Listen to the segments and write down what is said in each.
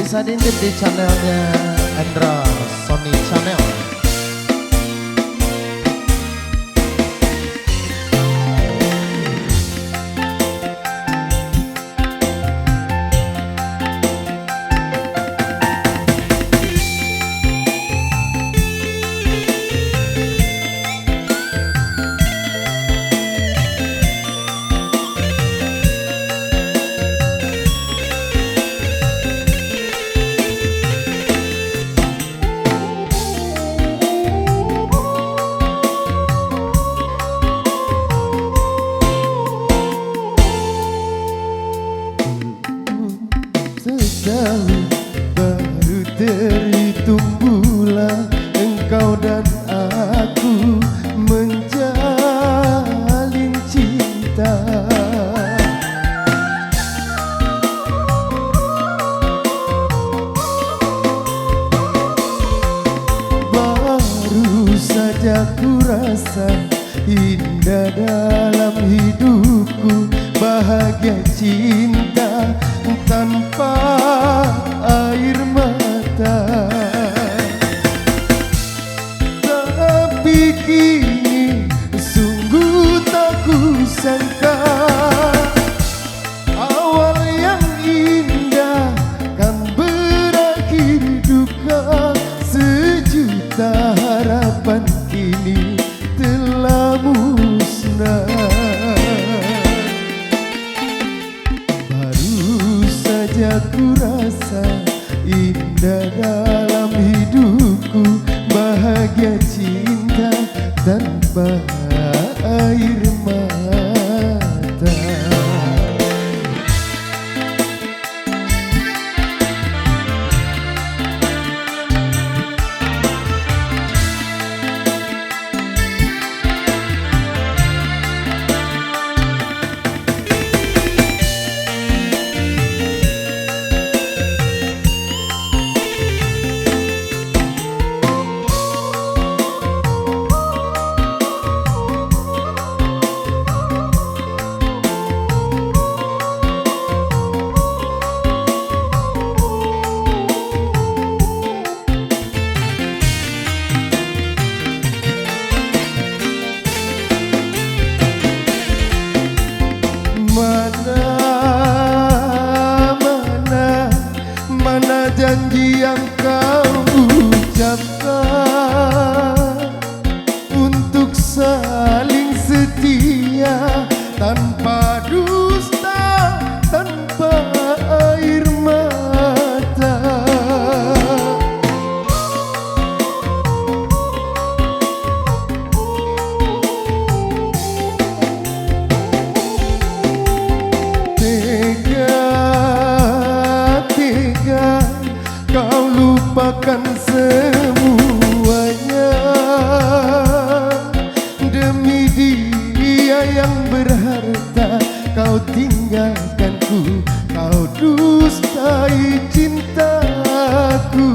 bisa diintip di channelnya Endra Sony Channel. Setahun baru terhitung bulan engkau dan aku menjalin cinta. Baru saja ku rasa indah dalam hidupku, bahagia cinta tanpa air mata. Tapi kini sungguh tak kusangka, awal yang indah kan berakhir duka. Sejuta harapan kini telah musnah. Ku rasa indah dalam hidupku, bahagia cinta tanpa air mata. Mana janji yang kau ucapkan untuk saling setia, tanpa dusta, tanpa air mata. Kau lupakan semuanya demi dia yang berharta. Kau tinggalkanku, kau dustai cintaku.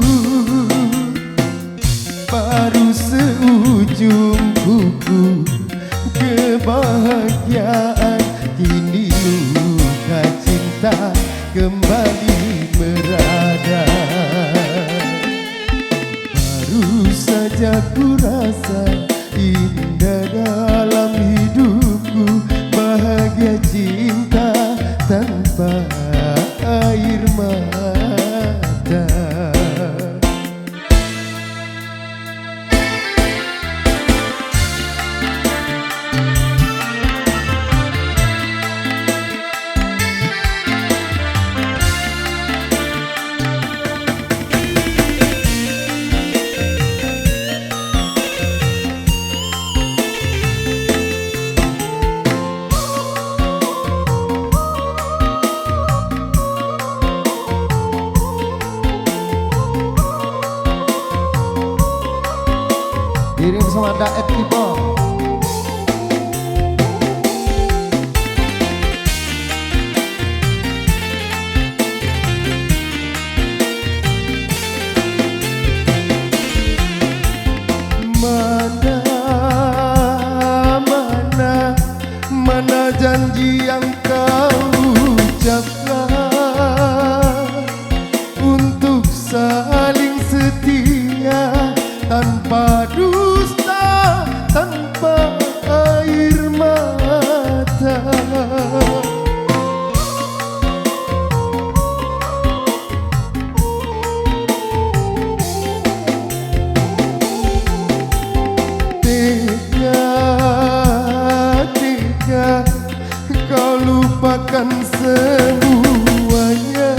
Baru seujung kuku kebahagiaan, kini luka cinta kembali merada. Baru saja ku rasa indah dalam hidupku, bahagia cinta tanpa air mata. Diiring bersama Daet Ibo. Mana janji yang kau ucapkan untuk saling setia tanpa dusta, tanpa air mata. Tega kau lupakan semuanya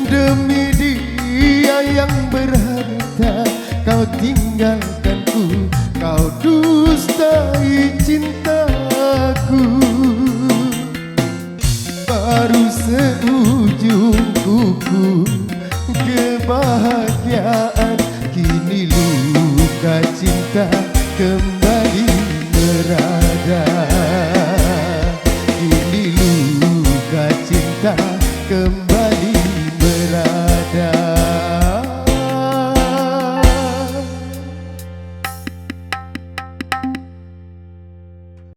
demi dia yang berharta. Kau tinggalkanku, kau dustai cintaku. Baru seujung kuku kebahagiaan, kini luka cinta kembali.